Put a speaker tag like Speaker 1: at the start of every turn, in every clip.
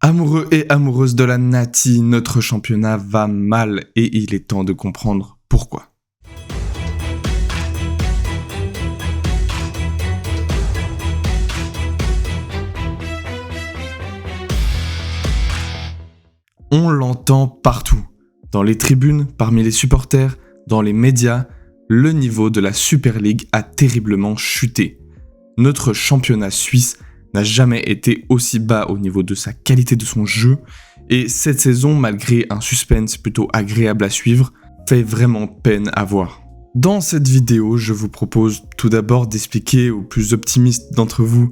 Speaker 1: Amoureux et amoureuses de la Nati, notre championnat va mal et il est temps de comprendre pourquoi. On l'entend partout, dans les tribunes, parmi les supporters, dans les médias, le niveau de la Super League a terriblement chuté. Notre championnat suisse n'a jamais été aussi bas au niveau de sa qualité de son jeu, et cette saison, malgré un suspense plutôt agréable à suivre, fait vraiment peine à voir. Dans cette vidéo, je vous propose tout d'abord d'expliquer aux plus optimistes d'entre vous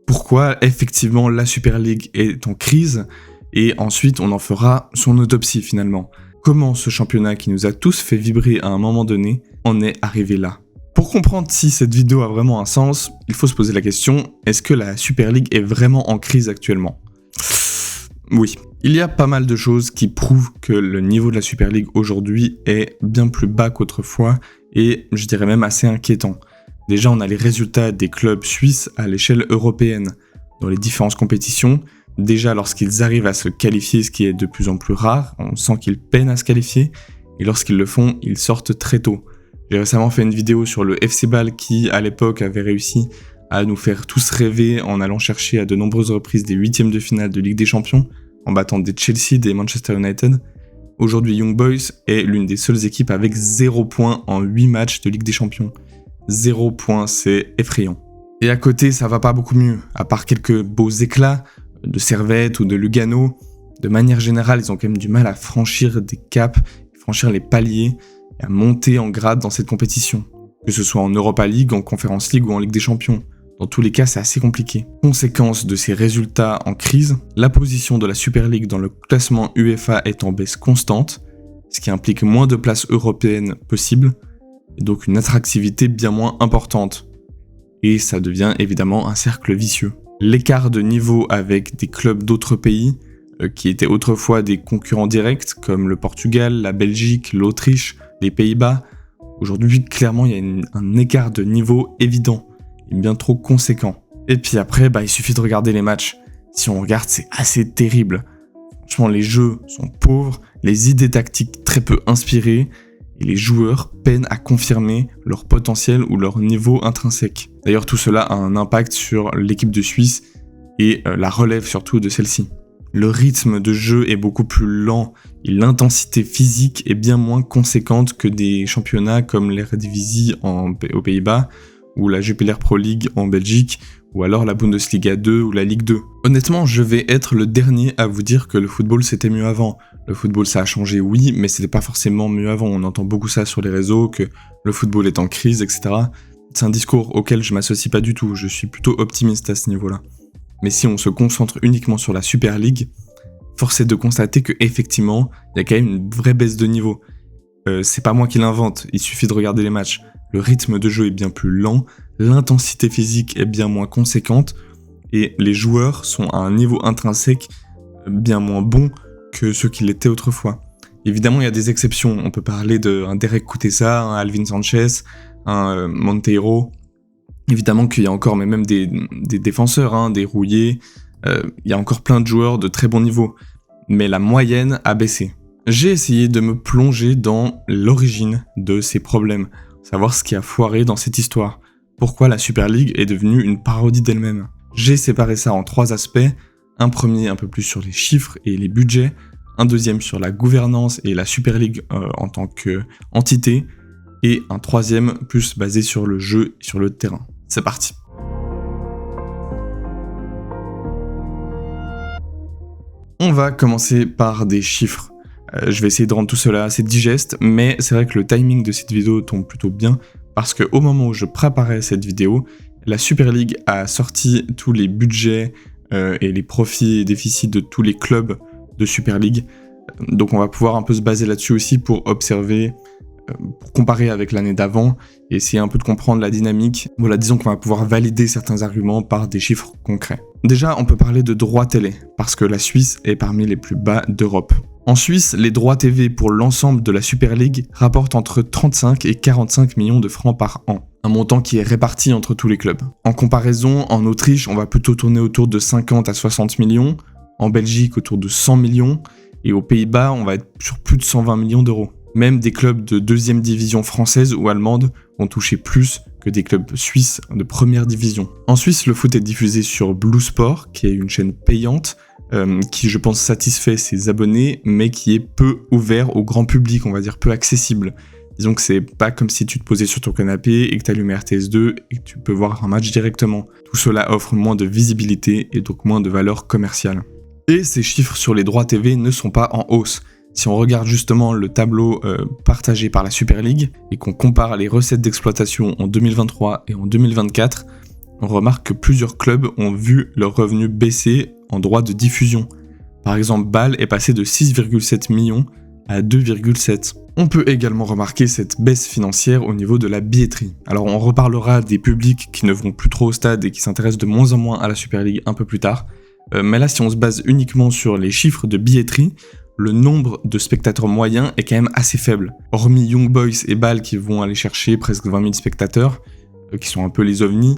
Speaker 1: pourquoi effectivement la Super League est en crise, et ensuite on en fera son autopsie finalement. Comment ce championnat qui nous a tous fait vibrer à un moment donné en est arrivé là. Pour comprendre si cette vidéo a vraiment un sens, il faut se poser la question, est-ce que la Super League est vraiment en crise actuellement ? Oui, il y a pas mal de choses qui prouvent que le niveau de la Super League aujourd'hui est bien plus bas qu'autrefois et je dirais même assez inquiétant. Déjà, on a les résultats des clubs suisses à l'échelle européenne. Dans les différentes compétitions, déjà lorsqu'ils arrivent à se qualifier, ce qui est de plus en plus rare, on sent qu'ils peinent à se qualifier et lorsqu'ils le font, ils sortent très tôt. J'ai récemment fait une vidéo sur le FC Bâle qui, à l'époque, avait réussi à nous faire tous rêver en allant chercher à de nombreuses reprises des huitièmes de finale de Ligue des Champions, en battant des Chelsea, des Manchester United. Aujourd'hui, Young Boys est l'une des seules équipes avec 0 points en 8 matchs de Ligue des Champions. 0 points, c'est effrayant. Et à côté, ça va pas beaucoup mieux. À part quelques beaux éclats de Servette ou de Lugano, de manière générale, ils ont quand même du mal à franchir des caps, franchir les paliers, et à monter en grade dans cette compétition. Que ce soit en Europa League, en Conference League ou en Ligue des Champions. Dans tous les cas, c'est assez compliqué. Conséquence de ces résultats en crise, la position de la Super League dans le classement UEFA est en baisse constante, ce qui implique moins de places européennes possibles, et donc une attractivité bien moins importante. Et ça devient évidemment un cercle vicieux. L'écart de niveau avec des clubs d'autres pays, qui étaient autrefois des concurrents directs, comme le Portugal, la Belgique, l'Autriche, les Pays-Bas, aujourd'hui clairement il y a un écart de niveau évident, et bien trop conséquent. Et puis après, il suffit de regarder les matchs. Si on regarde, c'est assez terrible. Franchement, les jeux sont pauvres, les idées tactiques très peu inspirées, et les joueurs peinent à confirmer leur potentiel ou leur niveau intrinsèque. D'ailleurs, tout cela a un impact sur l'équipe de Suisse et la relève surtout de celle-ci. Le rythme de jeu est beaucoup plus lent et l'intensité physique est bien moins conséquente que des championnats comme l'Eredivisie aux Pays-Bas ou la Jupiler Pro League en Belgique ou alors la Bundesliga 2 ou la Ligue 2. Honnêtement, je vais être le dernier à vous dire que le football c'était mieux avant. Le football ça a changé, oui, mais c'était pas forcément mieux avant. On entend beaucoup ça sur les réseaux, que le football est en crise, etc. C'est un discours auquel je m'associe pas du tout, je suis plutôt optimiste à ce niveau-là. Mais si on se concentre uniquement sur la Super League, force est de constater que effectivement, il y a quand même une vraie baisse de niveau. C'est pas moi qui l'invente, il suffit de regarder les matchs. Le rythme de jeu est bien plus lent, l'intensité physique est bien moins conséquente, et les joueurs sont à un niveau intrinsèque bien moins bon que ceux qui l'étaient autrefois. Évidemment, il y a des exceptions, on peut parler d'un Derek Kutesa, un Alvin Sanchez, un Monteiro. Évidemment qu'il y a encore mais même des défenseurs, des rouillés, il y a encore plein de joueurs de très bon niveau, mais la moyenne a baissé. J'ai essayé de me plonger dans l'origine de ces problèmes, savoir ce qui a foiré dans cette histoire, pourquoi la Super League est devenue une parodie d'elle-même. J'ai séparé ça en 3 aspects, un premier un peu plus sur les chiffres et les budgets, un deuxième sur la gouvernance et la Super League en tant qu'entité, et un troisième plus basé sur le jeu et sur le terrain. C'est parti. On va commencer par des chiffres. Je vais essayer de rendre tout cela assez digeste, mais c'est vrai que le timing de cette vidéo tombe plutôt bien, parce qu'au moment où je préparais cette vidéo, la Super League a sorti tous les budgets et les profits et déficits de tous les clubs de Super League. Donc on va pouvoir un peu se baser là-dessus aussi pour observer, pour comparer avec l'année d'avant et essayer un peu de comprendre la dynamique. Voilà, disons qu'on va pouvoir valider certains arguments par des chiffres concrets. Déjà, on peut parler de droits télé, parce que la Suisse est parmi les plus bas d'Europe. En Suisse, les droits TV pour l'ensemble de la Super League rapportent entre 35 et 45 millions de francs par an, un montant qui est réparti entre tous les clubs. En comparaison, en Autriche, on va plutôt tourner autour de 50 à 60 millions, En Belgique, autour de 100 millions. Et aux Pays-Bas, on va être sur plus de 120 millions d'euros. Même des clubs de deuxième division française ou allemande vont toucher plus que des clubs suisses de première division. En Suisse, le foot est diffusé sur Blue Sport, qui est une chaîne payante, qui je pense satisfait ses abonnés, mais qui est peu ouvert au grand public, on va dire peu accessible. Disons que c'est pas comme si tu te posais sur ton canapé et que tu allumais RTS2 et que tu peux voir un match directement. Tout cela offre moins de visibilité et donc moins de valeur commerciale. Et ces chiffres sur les droits TV ne sont pas en hausse. Si on regarde justement le tableau partagé par la Super League et qu'on compare les recettes d'exploitation en 2023 et en 2024, on remarque que plusieurs clubs ont vu leurs revenus baisser en droits de diffusion. Par exemple, Bâle est passé de 6,7 millions à 2,7. On peut également remarquer cette baisse financière au niveau de la billetterie. Alors on reparlera des publics qui ne vont plus trop au stade et qui s'intéressent de moins en moins à la Super League un peu plus tard. Mais là, si on se base uniquement sur les chiffres de billetterie, le nombre de spectateurs moyens est quand même assez faible. Hormis Young Boys et Bâle qui vont aller chercher presque 20 000 spectateurs, qui sont un peu les ovnis,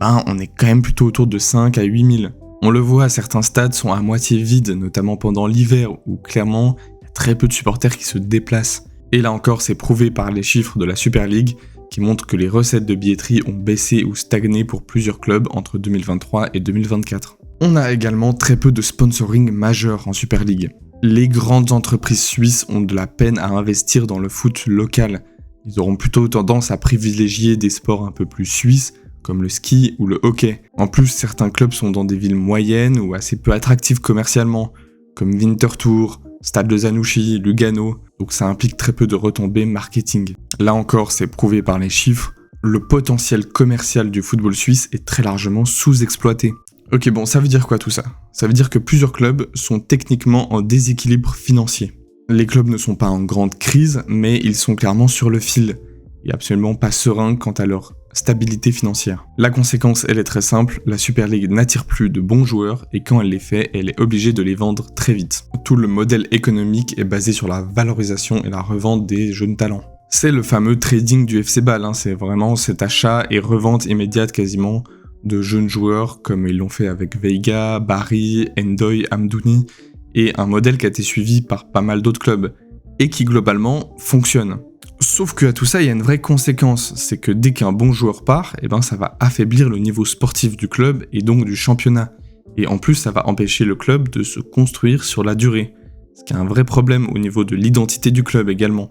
Speaker 1: on est quand même plutôt autour de 5 à 8 000. On le voit, certains stades sont à moitié vides, notamment pendant l'hiver, où clairement, il y a très peu de supporters qui se déplacent. Et là encore, c'est prouvé par les chiffres de la Super League, qui montrent que les recettes de billetterie ont baissé ou stagné pour plusieurs clubs entre 2023 et 2024. On a également très peu de sponsoring majeur en Super League. Les grandes entreprises suisses ont de la peine à investir dans le foot local. Ils auront plutôt tendance à privilégier des sports un peu plus suisses, comme le ski ou le hockey. En plus, certains clubs sont dans des villes moyennes ou assez peu attractives commercialement, comme Winterthur, Stade de Zanouchi, Lugano, donc ça implique très peu de retombées marketing. Là encore, c'est prouvé par les chiffres, le potentiel commercial du football suisse est très largement sous-exploité. Ok, bon, ça veut dire quoi tout ça ? Ça veut dire que plusieurs clubs sont techniquement en déséquilibre financier. Les clubs ne sont pas en grande crise, mais ils sont clairement sur le fil, et absolument pas sereins quant à leur stabilité financière. La conséquence, elle est très simple, la Super League n'attire plus de bons joueurs, et quand elle les fait, elle est obligée de les vendre très vite. Tout le modèle économique est basé sur la valorisation et la revente des jeunes talents. C'est le fameux trading du FC Bâle, c'est vraiment cet achat et revente immédiate quasiment de jeunes joueurs comme ils l'ont fait avec Veiga, Barry, Ndoye, Amdouni, et un modèle qui a été suivi par pas mal d'autres clubs, et qui globalement fonctionne. Sauf qu'à tout ça, il y a une vraie conséquence, c'est que dès qu'un bon joueur part, ça va affaiblir le niveau sportif du club et donc du championnat. Et en plus, ça va empêcher le club de se construire sur la durée, ce qui est un vrai problème au niveau de l'identité du club également.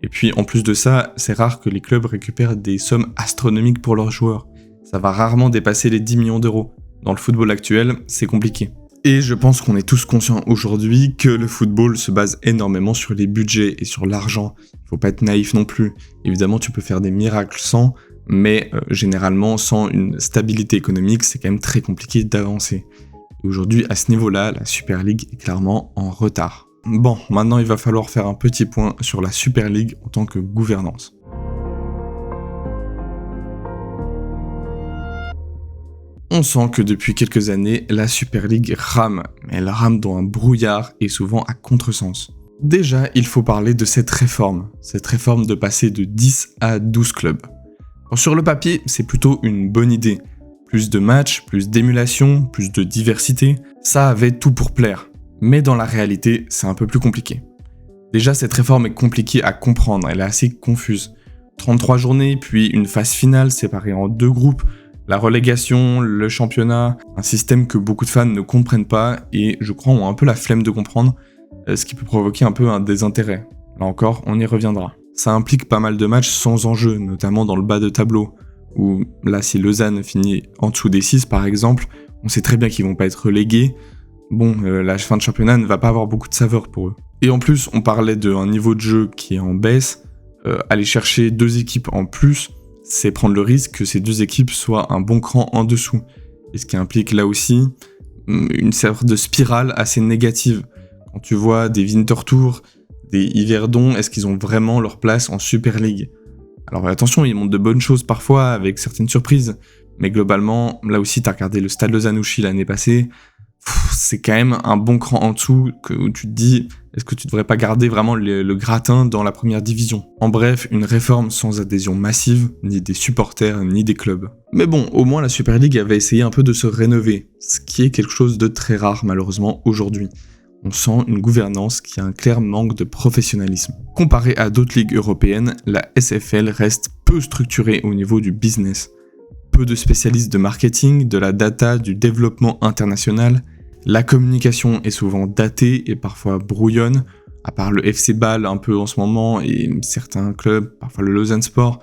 Speaker 1: Et puis en plus de ça, c'est rare que les clubs récupèrent des sommes astronomiques pour leurs joueurs. Ça va rarement dépasser les 10 millions d'euros. Dans le football actuel, c'est compliqué. Et je pense qu'on est tous conscients aujourd'hui que le football se base énormément sur les budgets et sur l'argent. Il faut pas être naïf non plus. Évidemment, tu peux faire des miracles sans, mais généralement, sans une stabilité économique, c'est quand même très compliqué d'avancer. Et aujourd'hui, à ce niveau-là, la Super League est clairement en retard. Bon, maintenant, il va falloir faire un petit point sur la Super League en tant que gouvernance. On sent que depuis quelques années, la Super League rame, mais elle rame dans un brouillard et souvent à contresens. Déjà, il faut parler de cette réforme de passer de 10 à 12 clubs. Alors, sur le papier, c'est plutôt une bonne idée. Plus de matchs, plus d'émulation, plus de diversité, ça avait tout pour plaire. Mais dans la réalité, c'est un peu plus compliqué. Déjà, cette réforme est compliquée à comprendre, elle est assez confuse. 33 journées, puis une phase finale séparée en 2 groupes, la relégation, le championnat, un système que beaucoup de fans ne comprennent pas et je crois ont un peu la flemme de comprendre, ce qui peut provoquer un peu un désintérêt. Là encore, on y reviendra. Ça implique pas mal de matchs sans enjeu, notamment dans le bas de tableau, où là si Lausanne finit en dessous des 6 par exemple, on sait très bien qu'ils vont pas être relégués. La fin de championnat ne va pas avoir beaucoup de saveur pour eux. Et en plus, on parlait d'un niveau de jeu qui est en baisse, aller chercher 2 équipes en plus, c'est prendre le risque que ces 2 équipes soient un bon cran en dessous. Et ce qui implique là aussi une sorte de spirale assez négative. Quand tu vois des Winterthur, des Yverdon, est-ce qu'ils ont vraiment leur place en Super League ? Alors attention, ils montrent de bonnes choses parfois avec certaines surprises, mais globalement, là aussi t'as regardé le Stade de Zanouchi l'année passée, c'est quand même un bon cran en dessous où tu te dis, est-ce que tu devrais pas garder vraiment le gratin dans la première division? En bref, une réforme sans adhésion massive, ni des supporters, ni des clubs. Mais bon, au moins la Super League avait essayé un peu de se rénover, ce qui est quelque chose de très rare malheureusement aujourd'hui. On sent une gouvernance qui a un clair manque de professionnalisme. Comparé à d'autres ligues européennes, la SFL reste peu structurée au niveau du business. Peu de spécialistes de marketing, de la data, du développement international. La communication est souvent datée et parfois brouillonne, à part le FC Bâle un peu en ce moment et certains clubs, parfois le Lausanne Sport.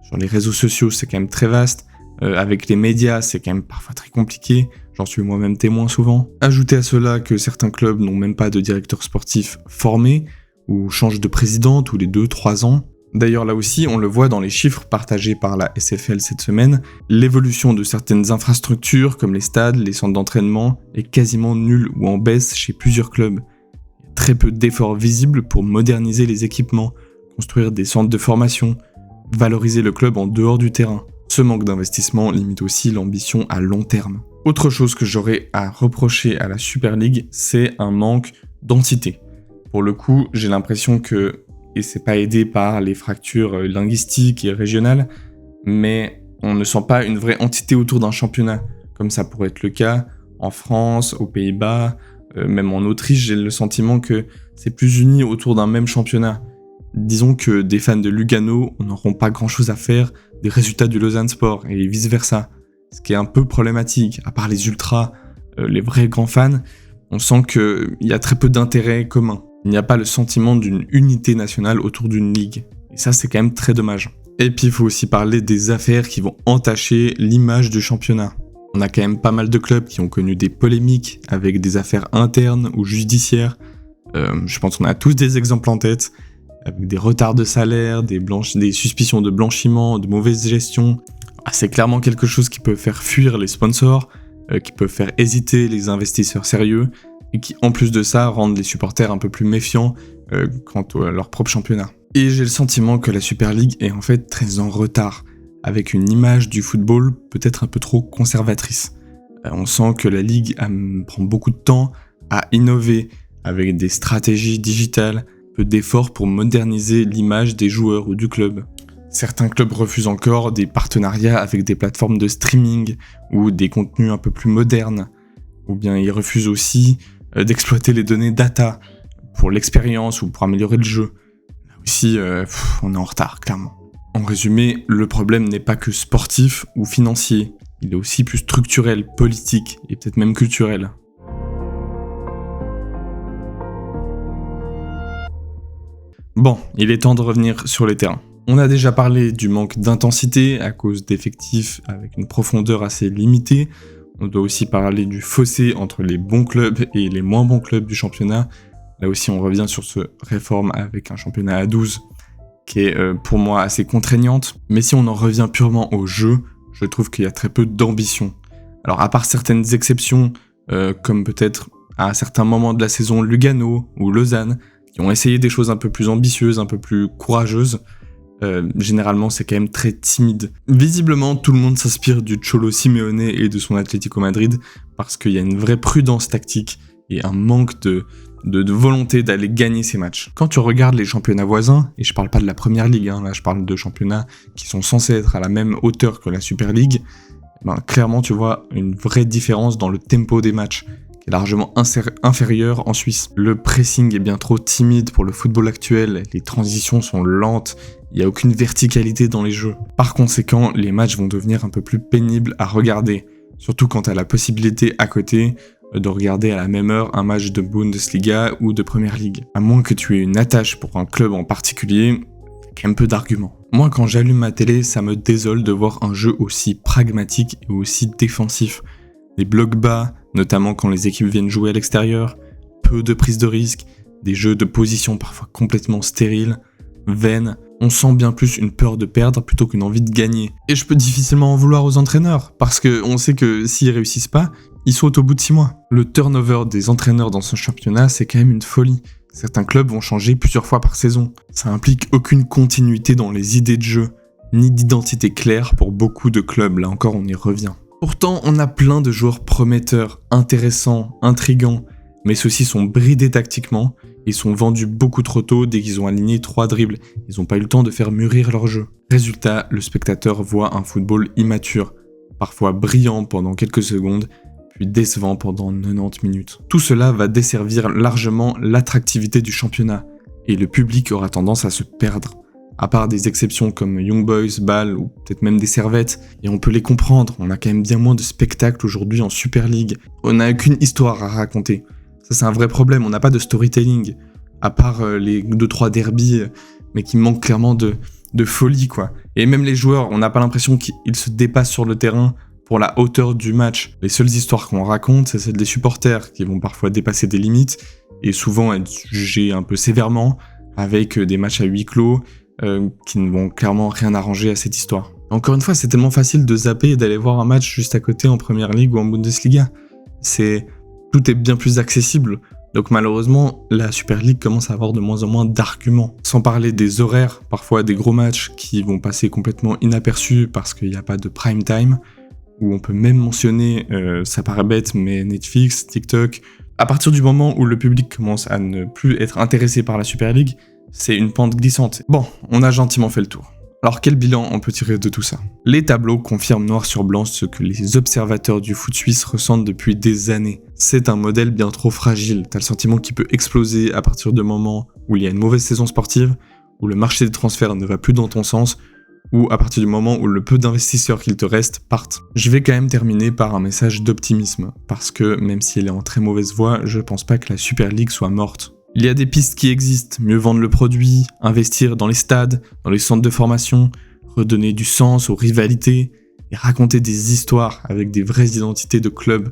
Speaker 1: Sur les réseaux sociaux, c'est quand même très vaste. Avec les médias, c'est quand même parfois très compliqué. J'en suis moi-même témoin souvent. Ajoutez à cela que certains clubs n'ont même pas de directeur sportif formé ou changent de président tous les 2-3 ans. D'ailleurs là aussi, on le voit dans les chiffres partagés par la SFL cette semaine, l'évolution de certaines infrastructures comme les stades, les centres d'entraînement est quasiment nulle ou en baisse chez plusieurs clubs. Il y a très peu d'efforts visibles pour moderniser les équipements, construire des centres de formation, valoriser le club en dehors du terrain. Ce manque d'investissement limite aussi l'ambition à long terme. Autre chose que j'aurais à reprocher à la Super League, c'est un manque d'entité. Pour le coup, j'ai l'impression que, et c'est pas aidé par les fractures linguistiques et régionales, mais on ne sent pas une vraie entité autour d'un championnat, comme ça pourrait être le cas en France, aux Pays-Bas, même en Autriche, j'ai le sentiment que c'est plus uni autour d'un même championnat. Disons que des fans de Lugano n'auront pas grand-chose à faire des résultats du Lausanne Sport et vice-versa, ce qui est un peu problématique. À part les ultras, les vrais grands fans, on sent qu'il y a très peu d'intérêt commun. Il n'y a pas le sentiment d'une unité nationale autour d'une ligue. Et ça, c'est quand même très dommage. Et puis, il faut aussi parler des affaires qui vont entacher l'image du championnat. On a quand même pas mal de clubs qui ont connu des polémiques avec des affaires internes ou judiciaires. Je pense qu'on a tous des exemples en tête, avec des retards de salaire, des suspicions de blanchiment, de mauvaise gestion. C'est clairement quelque chose qui peut faire fuir les sponsors, qui peut faire hésiter les investisseurs sérieux, et qui, en plus de ça, rendent les supporters un peu plus méfiants quant à leur propre championnat. Et j'ai le sentiment que la Super League est en fait très en retard, avec une image du football peut-être un peu trop conservatrice. On sent que la Ligue prend beaucoup de temps à innover, avec des stratégies digitales, peu d'efforts pour moderniser l'image des joueurs ou du club. Certains clubs refusent encore des partenariats avec des plateformes de streaming ou des contenus un peu plus modernes, ou bien ils refusent aussi d'exploiter les données data pour l'expérience ou pour améliorer le jeu. Là aussi, on est en retard, clairement. En résumé, le problème n'est pas que sportif ou financier, il est aussi plus structurel, politique et peut-être même culturel. Bon, il est temps de revenir sur les terrains. On a déjà parlé du manque d'intensité à cause d'effectifs avec une profondeur assez limitée. On doit aussi parler du fossé entre les bons clubs et les moins bons clubs du championnat. Là aussi, on revient sur cette réforme avec un championnat à 12 qui est pour moi assez contraignante. Mais si on en revient purement au jeu, je trouve qu'il y a très peu d'ambition. Alors à part certaines exceptions, comme peut-être à certains moments de la saison Lugano ou Lausanne, qui ont essayé des choses un peu plus ambitieuses, un peu plus courageuses, généralement c'est quand même très timide. Visiblement tout le monde s'inspire du Cholo Simeone et de son Atlético Madrid parce qu'il y a une vraie prudence tactique et un manque de volonté d'aller gagner ces matchs. Quand tu regardes les championnats voisins, et je parle pas de la première ligue, là je parle de championnats qui sont censés être à la même hauteur que la Super League, clairement tu vois une vraie différence dans le tempo des matchs, qui est largement inférieur en Suisse. Le pressing est bien trop timide pour le football actuel, les transitions sont lentes, il n'y a aucune verticalité dans les jeux. Par conséquent, les matchs vont devenir un peu plus pénibles à regarder, surtout quand tu as la possibilité à côté de regarder à la même heure un match de Bundesliga ou de Premier League. À moins que tu aies une attache pour un club en particulier, il y a quand même peu d'arguments. Moi, quand j'allume ma télé, ça me désole de voir un jeu aussi pragmatique et aussi défensif. Des blocs bas, notamment quand les équipes viennent jouer à l'extérieur, peu de prise de risque, des jeux de position parfois complètement stériles, vaines. On sent bien plus une peur de perdre plutôt qu'une envie de gagner. Et je peux difficilement en vouloir aux entraîneurs, parce qu'on sait que s'ils réussissent pas, ils sautent au bout de 6 mois. Le turnover des entraîneurs dans ce championnat, c'est quand même une folie. Certains clubs vont changer plusieurs fois par saison. Ça implique aucune continuité dans les idées de jeu, ni d'identité claire pour beaucoup de clubs, là encore on y revient. Pourtant, on a plein de joueurs prometteurs, intéressants, intrigants, mais ceux-ci sont bridés tactiquement et sont vendus beaucoup trop tôt dès qu'ils ont aligné 3 dribbles. Ils n'ont pas eu le temps de faire mûrir leur jeu. Résultat, le spectateur voit un football immature, parfois brillant pendant quelques secondes, puis décevant pendant 90 minutes. Tout cela va desservir largement l'attractivité du championnat, et le public aura tendance à se perdre. À part des exceptions comme Young Boys, Bâle ou peut-être même des Servette, et on peut les comprendre, on a quand même bien moins de spectacles aujourd'hui en Super League. On n'a qu'une histoire à raconter. Ça c'est un vrai problème, on n'a pas de storytelling, à part les 2-3 derbies, mais qui manquent clairement de folie quoi. Et même les joueurs, on n'a pas l'impression qu'ils se dépassent sur le terrain pour la hauteur du match. Les seules histoires qu'on raconte, c'est celles des supporters, qui vont parfois dépasser des limites, et souvent être jugés un peu sévèrement, avec des matchs à huis clos, qui ne vont clairement rien arranger à cette histoire. Encore une fois, c'est tellement facile de zapper et d'aller voir un match juste à côté en Première Ligue ou en Bundesliga. Tout est bien plus accessible. Donc malheureusement, la Super League commence à avoir de moins en moins d'arguments. Sans parler des horaires, parfois des gros matchs qui vont passer complètement inaperçus parce qu'il n'y a pas de prime time, où on peut même mentionner, ça paraît bête, mais Netflix, TikTok. À partir du moment où le public commence à ne plus être intéressé par la Super League, c'est une pente glissante. Bon, on a gentiment fait le tour. Alors quel bilan on peut tirer de tout ça? Les tableaux confirment noir sur blanc ce que les observateurs du foot suisse ressentent depuis des années. C'est un modèle bien trop fragile, t'as le sentiment qu'il peut exploser à partir du moment où il y a une mauvaise saison sportive, où le marché des transferts ne va plus dans ton sens, ou à partir du moment où le peu d'investisseurs qu'il te reste partent. Je vais quand même terminer par un message d'optimisme, parce que même si elle est en très mauvaise voie, je pense pas que la Super League soit morte. Il y a des pistes qui existent, mieux vendre le produit, investir dans les stades, dans les centres de formation, redonner du sens aux rivalités, et raconter des histoires avec des vraies identités de clubs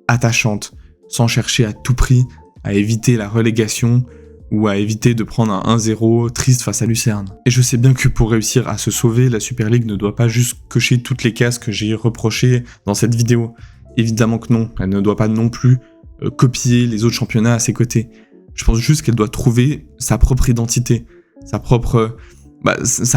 Speaker 1: attachantes, sans chercher à tout prix à éviter la relégation ou à éviter de prendre un 1-0 triste face à Lucerne. Et je sais bien que pour réussir à se sauver, la Super League ne doit pas juste cocher toutes les cases que j'ai reprochées dans cette vidéo. Évidemment que non, elle ne doit pas non plus copier les autres championnats à ses côtés. Je pense juste qu'elle doit trouver sa propre identité, sa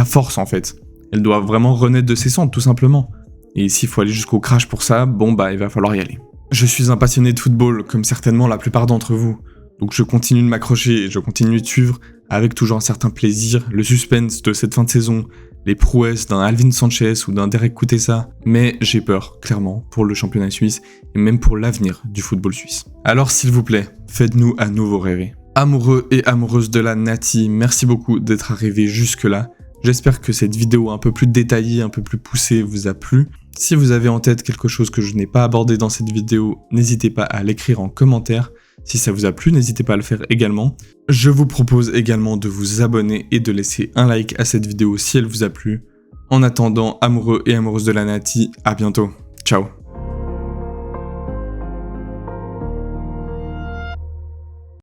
Speaker 1: force en fait. Elle doit vraiment renaître de ses cendres tout simplement. Et s'il faut aller jusqu'au crash pour ça, il va falloir y aller. Je suis un passionné de football, comme certainement la plupart d'entre vous. Donc je continue de m'accrocher et je continue de suivre avec toujours un certain plaisir le suspense de cette fin de saison, les prouesses d'un Alvin Sanchez ou d'un Derek Kutesa, mais j'ai peur, clairement, pour le championnat suisse et même pour l'avenir du football suisse. Alors s'il vous plaît, faites-nous à nouveau rêver. Amoureux et amoureuses de la Nati, merci beaucoup d'être arrivés jusque-là. J'espère que cette vidéo un peu plus détaillée, un peu plus poussée vous a plu. Si vous avez en tête quelque chose que je n'ai pas abordé dans cette vidéo, n'hésitez pas à l'écrire en commentaire. Si ça vous a plu, n'hésitez pas à le faire également. Je vous propose également de vous abonner et de laisser un like à cette vidéo si elle vous a plu. En attendant, amoureux et amoureuses de la Nati, à bientôt. Ciao.